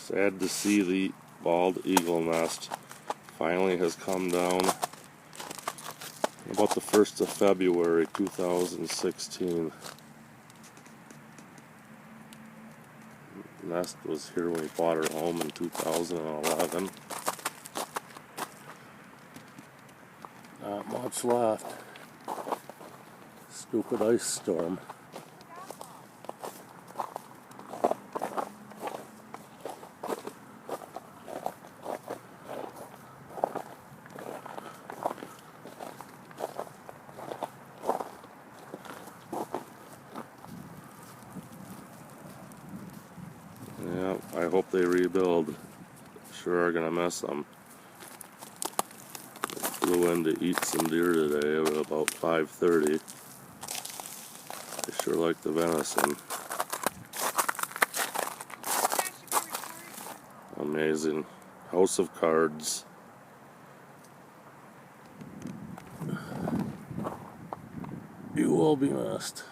Sad to see the bald eagle nest finally has come down about the 1st of February 2016. The nest was here when we bought her home in 2011. Not much left. Stupid ice storm. Yeah, I hope they rebuild. Sure are gonna miss them. Flew in to eat some deer today at about 5:30. I sure like the venison. Amazing. House of Cards. You will be missed.